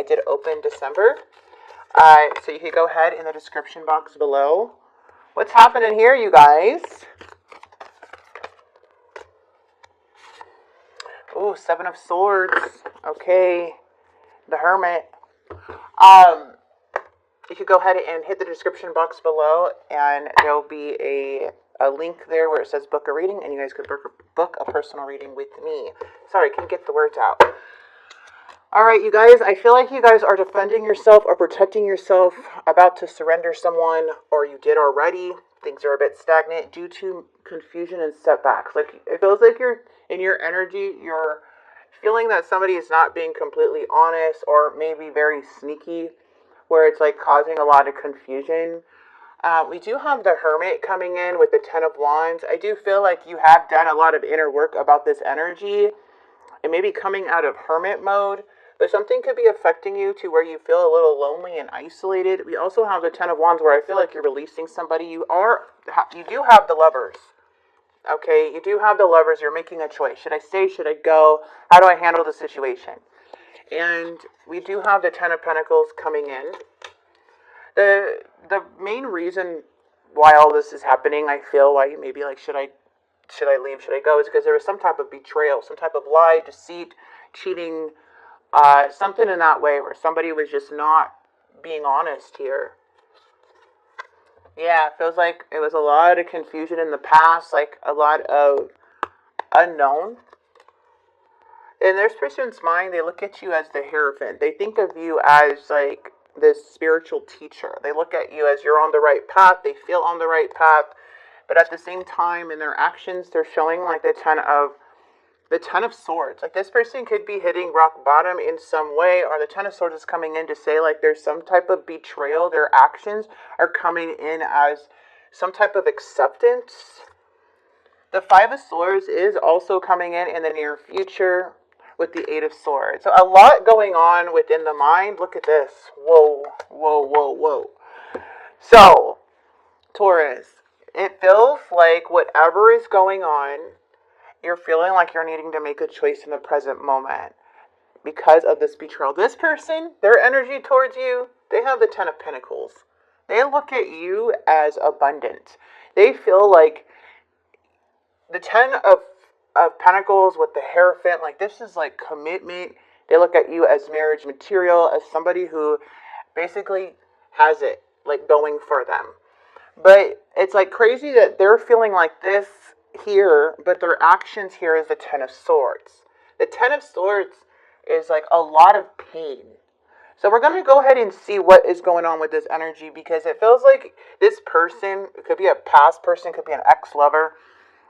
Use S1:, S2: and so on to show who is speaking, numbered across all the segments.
S1: I did open December. So you can go ahead in the description box below. What's happening here, you guys? Ooh, Seven of Swords. Okay. The Hermit. You could go ahead and hit the description box below, and there'll be a link there where it says book a reading, and you guys could book a personal reading with me. Sorry, I can't get the words out. Alright, you guys, I feel like you guys are defending yourself or protecting yourself, about to surrender someone, or you did already. Things are a bit stagnant due to confusion and setbacks. Like, it feels like you're, in your energy, you're feeling that somebody is not being completely honest, or maybe very sneaky, where it's like causing a lot of confusion. We do have the Hermit coming in with the Ten of Wands. I do feel like you have done a lot of inner work about this energy, and maybe coming out of Hermit mode. But something could be affecting you to where you feel a little lonely and isolated. We also have the Ten of Wands where I feel like you're releasing somebody. You do have the Lovers. Okay, you do have the Lovers. You're making a choice. Should I stay? Should I go? How do I handle the situation? And we do have the Ten of Pentacles coming in. The main reason why all this is happening, I feel, why you may be like, should I leave? Should I go? Is because there was some type of betrayal, some type of lie, deceit, cheating. Something in that way where somebody was just not being honest here. Yeah, it feels like it was a lot of confusion in the past, like a lot of unknown. In this person's mind, they look at you as the Hierophant. They think of you as like this spiritual teacher. They look at you as you're on the right path. They feel on the right path. But at the same time, in their actions, they're showing like the Ten of Swords. Like, this person could be hitting rock bottom in some way, or the Ten of Swords is coming in to say like there's some type of betrayal. Their actions are coming in as some type of acceptance. The Five of Swords is also coming in the near future with the Eight of Swords. So a lot going on within the mind. Look at this. Whoa, whoa, whoa, whoa. So, Taurus, it feels like whatever is going on, you're feeling like you're needing to make a choice in the present moment because of this betrayal. This person, their energy towards you, they have the Ten of Pentacles. They look at you as abundant. They feel like the Ten of Pentacles with the Hierophant, like this is like commitment. They look at you as marriage material, as somebody who basically has it like going for them. But it's like crazy that they're feeling like this here, but their actions here is the Ten of Swords. The Ten of Swords is like a lot of pain. So we're going to go ahead and see what is going on with this energy, because it feels like this person, it could be a past person, could be an ex-lover.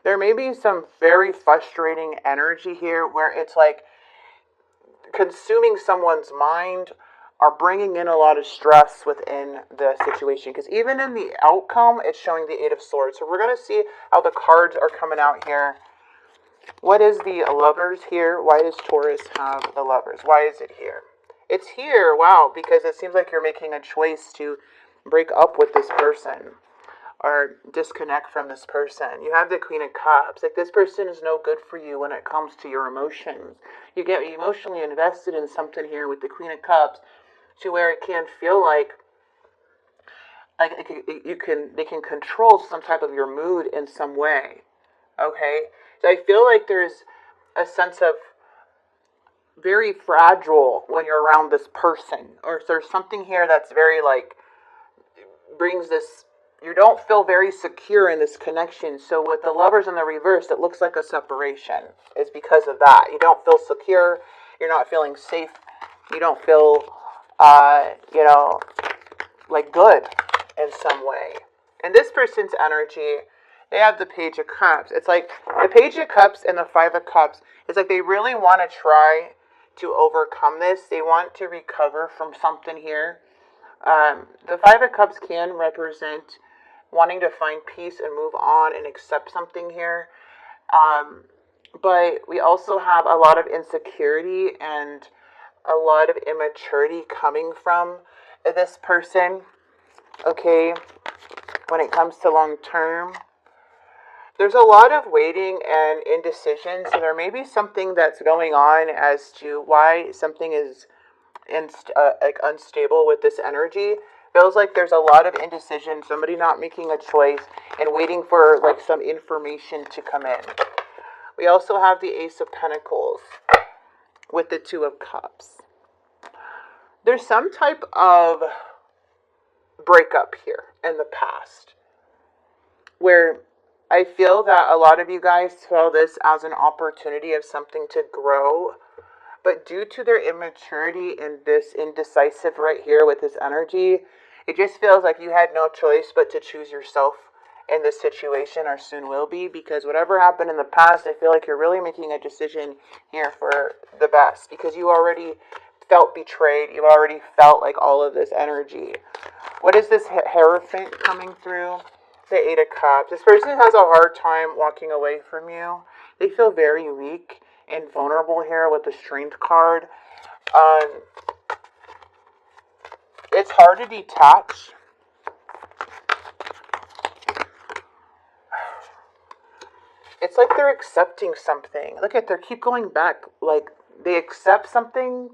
S1: There may be some very frustrating energy here where it's like consuming someone's mind, are bringing in a lot of stress within the situation. Because even in the outcome, it's showing the Eight of Swords. So we're going to see how the cards are coming out here. What is the Lovers here? Why does Taurus have the Lovers? Why is it here? It's here, wow, because it seems like you're making a choice to break up with this person or disconnect from this person. You have the Queen of Cups. Like, this person is no good for you when it comes to your emotions. You get emotionally invested in something here with the Queen of Cups, to where it can feel like they can control some type of your mood in some way. Okay, so I feel like there's a sense of very fragile when you're around this person, or if there's something here that's very like brings this. You don't feel very secure in this connection. So with the Lovers in the reverse, it looks like a separation. It's because of that. You don't feel secure. You're not feeling safe. You don't feel like good in some way. And this person's energy, they have the Page of Cups. It's like the Page of Cups and the Five of Cups. It's like they really want to try to overcome this. They want to recover from something here. The Five of Cups can represent wanting to find peace and move on and accept something here. But we also have a lot of insecurity and a lot of immaturity coming from this person, okay, when it comes to long term. There's a lot of waiting and indecision, so there may be something that's going on as to why something is like unstable with this energy. Feels like there's a lot of indecision, somebody not making a choice, and waiting for like some information to come in. We also have the Ace of Pentacles with the Two of Cups. There's some type of breakup here in the past where I feel that a lot of you guys saw this as an opportunity of something to grow, but due to their immaturity and this indecisive right here with this energy, it just feels like you had no choice but to choose yourself in this situation, or soon will be, because whatever happened in the past, I feel like you're really making a decision here for the best, because you already felt betrayed, you already felt like all of this energy. What is this Hierophant coming through? The Eight of Cups. This person has a hard time walking away from you. They feel very weak and vulnerable here with the Strength card. It's hard to detach. It's like they're accepting something. Look at, they keep going back. Like they accept something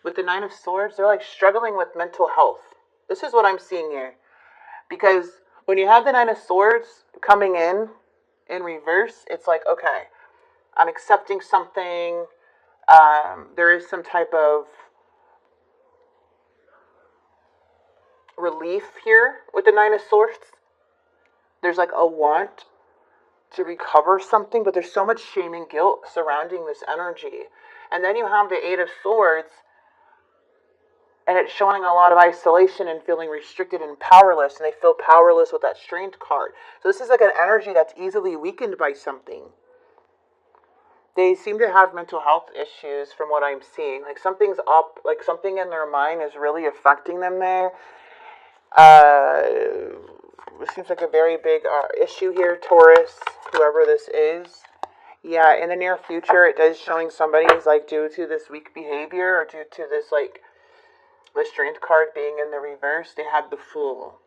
S1: with the Nine of Swords. They're like struggling with mental health. This is what I'm seeing here. Because when you have the Nine of Swords coming in reverse, it's like, okay, I'm accepting something. There is some type of relief here with the Nine of Swords. There's like a want to recover something, but there's so much shame and guilt surrounding this energy. And then you have the Eight of Swords, and it's showing a lot of isolation and feeling restricted and powerless, and they feel powerless with that Strength card. So this is like an energy that's easily weakened by something. They seem to have mental health issues from what I'm seeing. Like something's up, like something in their mind is really affecting them there. It seems like a very big issue here, Taurus, whoever this is. Yeah, in the near future, it does showing somebody's like due to this weak behavior or due to this like the Strength card being in the reverse, they had the Fool.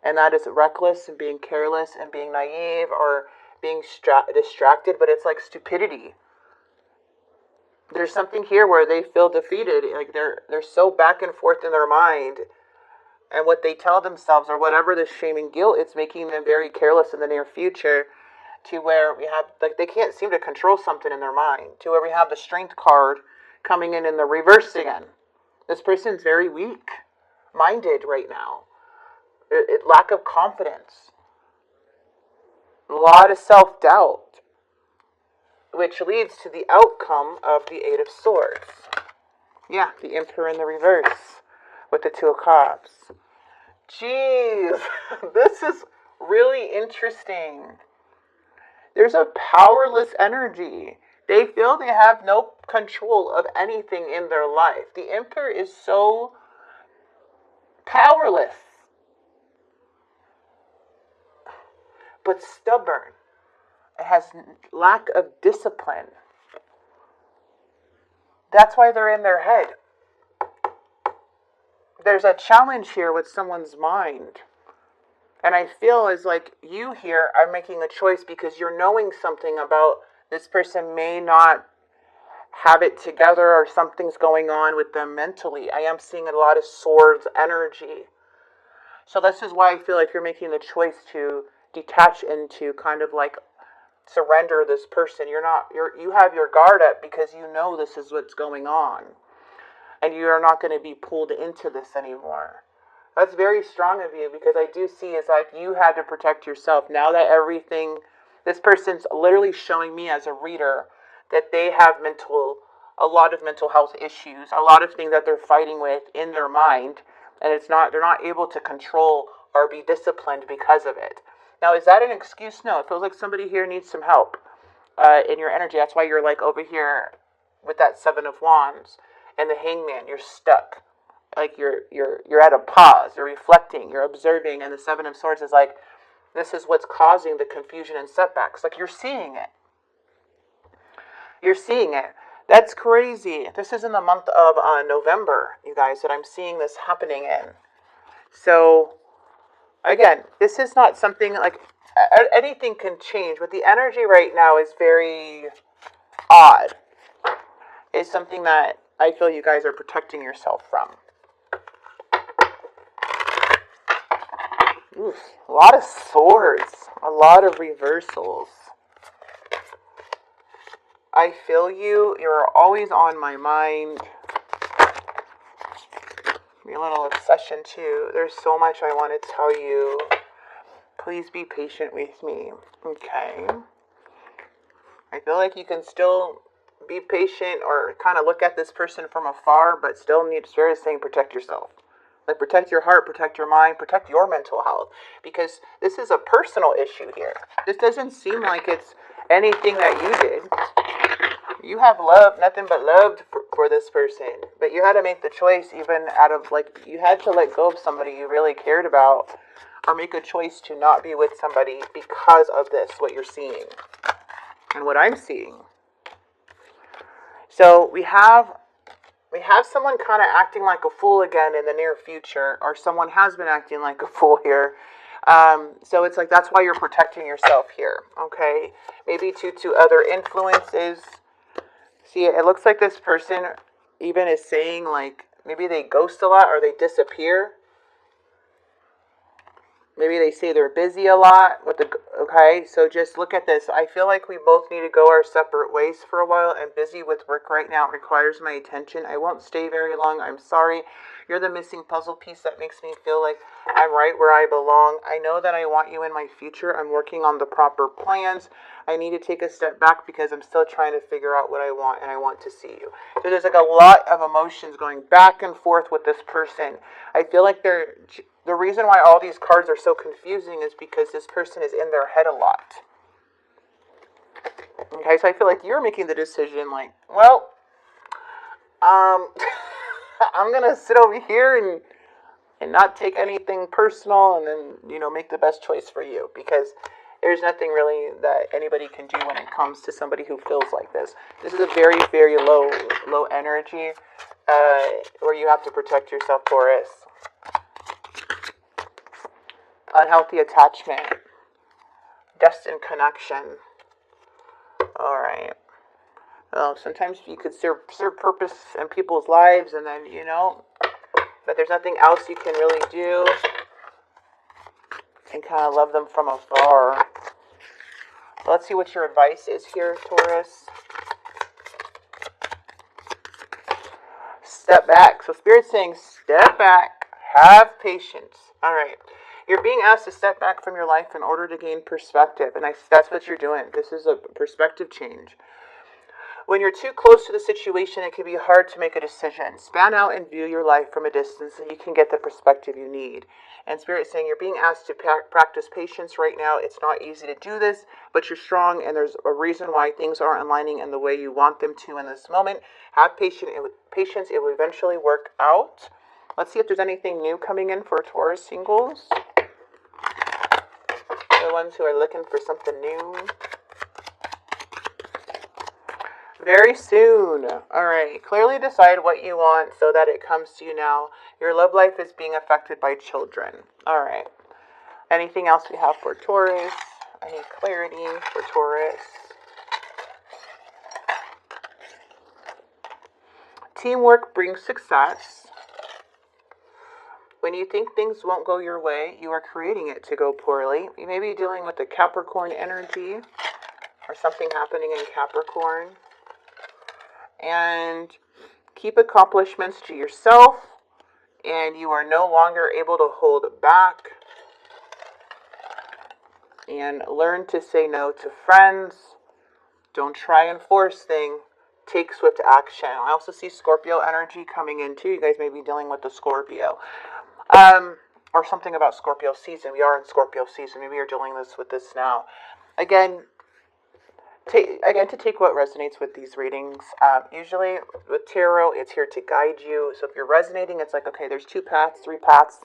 S1: And that is reckless and being careless and being naive or being distracted, but it's like stupidity. There's something here where they feel defeated, like they're so back and forth in their mind, and what they tell themselves or whatever the shame and guilt, it's making them very careless in the near future, to where we have, like, they can't seem to control something in their mind, to where we have the Strength card coming in the reverse again. This person's very weak minded right now. Lack of confidence. A lot of self-doubt. Which leads to the outcome of the Eight of Swords. Yeah, the Emperor in the reverse. With the Two of Cups. Jeez. This is really interesting. There's a powerless energy. They feel they have no control of anything in their life. The Emperor is so powerless, but stubborn. It has lack of discipline. That's why they're in their head. There's a challenge here with someone's mind. And I feel as like you here are making a choice because you're knowing something about this person may not have it together or something's going on with them mentally. I am seeing a lot of swords energy. So this is why I feel like you're making the choice to detach and to kind of like surrender this person. You have your guard up because you know this is what's going on. And you are not going to be pulled into this anymore. That's very strong of you, because I do see it's like you had to protect yourself. Now that everything, this person's literally showing me as a reader that they have a lot of mental health issues, a lot of things that they're fighting with in their mind, and they're not able to control or be disciplined because of it. Now, is that an excuse? No, it feels like somebody here needs some help in your energy. That's why you're like over here with that Seven of Wands and the Hangman. You're stuck. Like you're at a pause, you're reflecting, you're observing, and the Seven of Swords is like, this is what's causing the confusion and setbacks. Like you're seeing it. You're seeing it. That's crazy. This is in the month of November, you guys, that I'm seeing this happening in. So, again, this is not something like, anything can change, but the energy right now is very odd. It's something that I feel you guys are protecting yourself from. Oof, a lot of swords, a lot of reversals. I feel you. You're always on my mind. Be a little obsession too. There's so much I want to tell you. Please be patient with me. Okay. I feel like you can still be patient or kind of look at this person from afar, but still need Spirit is saying protect yourself. Like protect your heart, protect your mind, protect your mental health. Because this is a personal issue here. This doesn't seem like it's anything that you did. You have love, nothing but love for this person. But you had to make the choice even out of, like, you had to let go of somebody you really cared about. Or make a choice to not be with somebody because of this, what you're seeing. And what I'm seeing. So we have someone kind of acting like a fool again in the near future. Or someone has been acting like a fool here. So it's like that's why you're protecting yourself here. Okay? Maybe due to other influences. See, it looks like this person even is saying, like, maybe they ghost a lot or they disappear. Maybe they say they're busy a lot. Okay, so just look at this. I feel like we both need to go our separate ways for a while. I'm busy with work right now. It requires my attention. I won't stay very long. I'm sorry. You're the missing puzzle piece that makes me feel like I'm right where I belong. I know that I want you in my future. I'm working on the proper plans. I need to take a step back because I'm still trying to figure out what I want and I want to see you. So there's like a lot of emotions going back and forth with this person. I feel like the reason why all these cards are so confusing is because this person is in their head a lot. Okay, so I feel like you're making the decision like, well, I'm going to sit over here and not take anything personal and then, make the best choice for you because there's nothing really that anybody can do when it comes to somebody who feels like this. This is a very, very low energy where you have to protect yourself, Taurus. Unhealthy attachment. Destined connection. Alright. Well, sometimes you could serve purpose in people's lives and then, but there's nothing else you can really do. And kind of love them from afar. Let's see what your advice is here, Taurus. Step back. So Spirit's saying step back. Have patience. All right. You're being asked to step back from your life in order to gain perspective. And that's what you're doing. This is a perspective change. When you're too close to the situation, it can be hard to make a decision. Span out and view your life from a distance so you can get the perspective you need. And Spirit is saying you're being asked to practice patience right now. It's not easy to do this, but you're strong and there's a reason why things aren't aligning in the way you want them to in this moment. Have patience. It will eventually work out. Let's see if there's anything new coming in for Taurus singles. The ones who are looking for something new. Very soon. All right. Clearly decide what you want so that it comes to you now. Your love life is being affected by children. All right. Anything else we have for Taurus? Any clarity for Taurus? Teamwork brings success. When you think things won't go your way, you are creating it to go poorly. You may be dealing with the Capricorn energy or something happening in Capricorn. And keep accomplishments to yourself, and you are no longer able to hold back. And learn to say no to friends. Don't try and force things. Take swift action. I also see Scorpio energy coming in too. You guys may be dealing with the Scorpio. Or something about Scorpio season. We are in Scorpio season. Maybe you're dealing with this now. Again, to take what resonates with these readings. Usually with tarot, it's here to guide you. So if you're resonating, it's like, okay, there's 2 paths, 3 paths.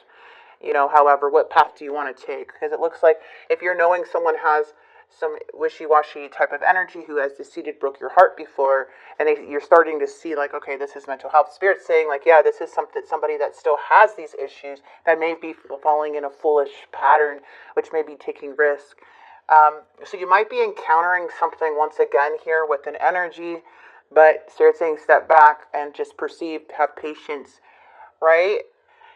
S1: However, what path do you want to take? Because it looks like if you're knowing someone has some wishy-washy type of energy who has deceived, broke your heart before, and you're starting to see like, okay, this is mental health. Spirit's saying like, yeah, this is somebody that still has these issues that may be falling in a foolish pattern, which may be taking risk. So you might be encountering something once again here with an energy But Spirit's saying step back and just perceive, have patience, right?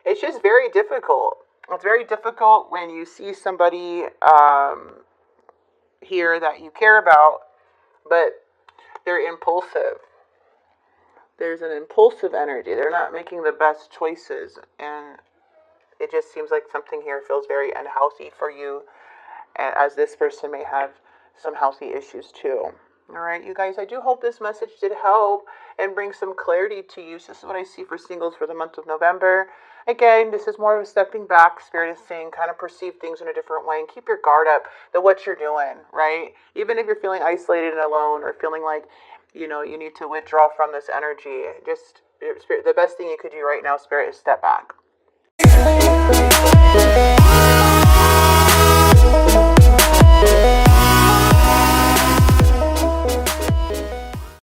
S1: It's just very difficult. It's very difficult when you see somebody here that you care about, but they're impulsive. There's an impulsive energy. They're not making the best choices, and it just seems like something here feels very unhealthy for you, as this person may have some healthy issues too. All right, you guys, I do hope this message did help and bring some clarity to you. So this is what I see for singles for the month of November. Again, this is more of a stepping back. Spirit is saying kind of perceive things in a different way and keep your guard up to what you're doing, right? Even if you're feeling isolated and alone or feeling like, you need to withdraw from this energy, just, Spirit, the best thing you could do right now, Spirit, is step back.